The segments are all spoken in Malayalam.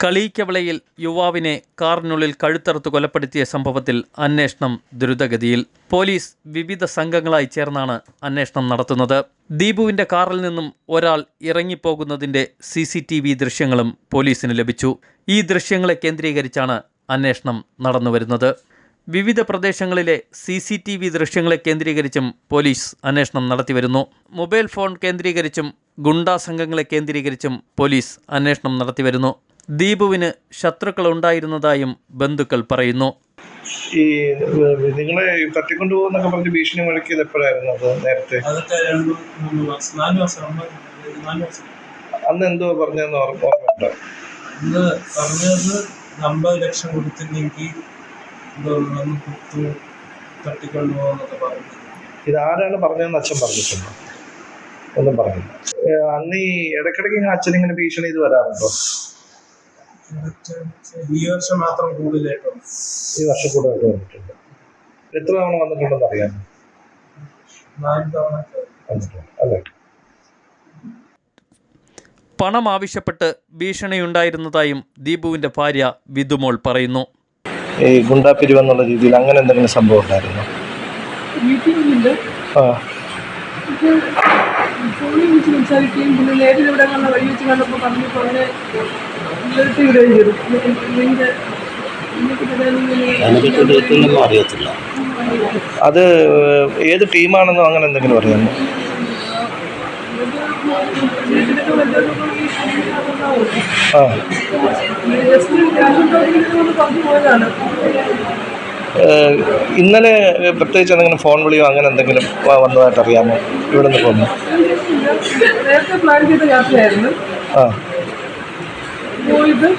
കളീക്കവളയിൽ യുവാവിനെ കാറിനുള്ളിൽ കഴുത്തറുത്ത് കൊലപ്പെടുത്തിയ സംഭവത്തിൽ അന്വേഷണം ദ്രുതഗതിയിൽ. പോലീസ് വിവിധ സംഘങ്ങളായി ചേർന്നാണ് അന്വേഷണം നടത്തുന്നത്. ദീപുവിന്റെ കാറിൽ നിന്നും ഒരാൾ ഇറങ്ങിപ്പോകുന്നതിന്റെ CCTV ദൃശ്യങ്ങളും പോലീസിന് ലഭിച്ചു. ഈ ദൃശ്യങ്ങളെ കേന്ദ്രീകരിച്ചാണ് അന്വേഷണം നടന്നുവരുന്നത്. വിവിധ പ്രദേശങ്ങളിലെ CCTV ദൃശ്യങ്ങളെ കേന്ദ്രീകരിച്ചും പോലീസ് അന്വേഷണം നടത്തിവരുന്നു. മൊബൈൽ ഫോൺ കേന്ദ്രീകരിച്ചും ഗുണ്ടാ സംഘങ്ങളെ കേന്ദ്രീകരിച്ചും പോലീസ് അന്വേഷണം നടത്തിവരുന്നു. ദീപുവിന് ശത്രുക്കളുണ്ടായിരുന്നതായും ബന്ധുക്കൾ പറയുന്നു. ഈ നിങ്ങളെ തട്ടിക്കൊണ്ടുപോകുന്നൊക്കെ പറഞ്ഞ് ഭീഷണി മുഴക്കിയത് എപ്പോഴായിരുന്നു? അത് നേരത്തെ അന്ന് എന്തോ പറഞ്ഞതെന്ന് ഓർമ്മയുണ്ടോ? അന്ന് പറഞ്ഞത് 50 ലക്ഷം കൊടുത്തില്ലെങ്കിൽ തട്ടിക്കൊണ്ടുപോകാന്നൊക്കെ പറഞ്ഞു. ഇതാരാണ് പറഞ്ഞതെന്ന് അച്ഛൻ പറഞ്ഞിട്ടുണ്ടോ? ഒന്നും പറഞ്ഞില്ല. അന്ന് ഈ ഇടയ്ക്കിടയ്ക്ക് അച്ഛൻ ഇങ്ങനെ ഭീഷണി ഇത് വരാറുണ്ടോ? ഈ വർഷം മാത്രം കൂടുതലായിട്ടോ? ഈ വർഷം കൂടുതലായിട്ട് വന്നിട്ടുണ്ട്. എത്ര തവണ വന്നിട്ടുണ്ടെന്ന് അറിയാമോ? 4 തവണ വന്നിട്ടുണ്ട് അല്ലേ? പണം ആവശ്യപ്പെട്ട് ഭീഷണിയുണ്ടായിരുന്നതായും ദീപുവിന്റെ ഭാര്യ വിധുമോൾ പറയുന്നു. ഈ ഗുണ്ടാപ്പിരിവെന്നുള്ള രീതിയിൽ അങ്ങനെ എന്തെങ്കിലും സംഭവം ഉണ്ടായിരുന്നു? ഫോണിൽ വിളിച്ച് സംസാരിക്കുകയും പിന്നെ നേരിൽ ഇവിടെ കണ്ട വഴി വെച്ച് കണ്ടപ്പോൾ പറഞ്ഞപ്പോൾ അവനെ അറിയത്തില്ല. അത് ഏത് ടീമാണെന്നോ അങ്ങനെ എന്തെങ്കിലും അറിയാമോ? ഇന്നലെ പ്രത്യേകിച്ച് എന്തെങ്കിലും ഫോൺ വിളിയോ അങ്ങനെ എന്തെങ്കിലും വന്നതായിട്ട് അറിയാമോ? ഇവിടെ നിന്ന് പോകുന്നു. നേരത്തെ പ്ലാൻ ചെയ്ത യാത്രയായിരുന്നു. പോയിട്ട്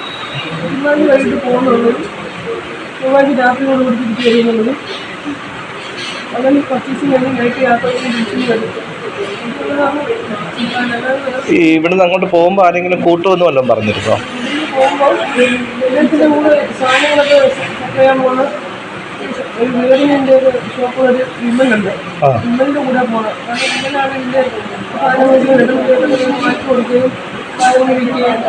വൈകിട്ട് പോകുന്നുള്ളതും ചൊവ്വാഴ്ച രാത്രിയോട് കൂടി തിരിച്ചു വരുന്നുള്ളതും അങ്ങനെ പർച്ചേസിങ് എല്ലാം നൈറ്റ് യാത്ര തിരിച്ചു വരും. ഈ ഇവിടുന്ന് അങ്ങോട്ട് പോകുമ്പോൾ ആരെങ്കിലും കൂട്ടുമെന്ന് വല്ലതും പറഞ്ഞിരുന്നോ? പോകുമ്പോൾ ഇതിൻ്റെ കൂടെ സാധനങ്ങളൊക്കെ ചെയ്യാൻ പോകുന്ന ഒരു വേറിൻ്റെ ഒരു ഷോപ്പ് ഒരു വിമലുണ്ട്. വിമലിൻ്റെ കൂടെ പോകണം. കാരണം വിമലാണ് ഇതിൻ്റെ സാധനങ്ങൾ മാറ്റി കൊടുക്കുകയും സാധനങ്ങൾ വിൽക്കുകയും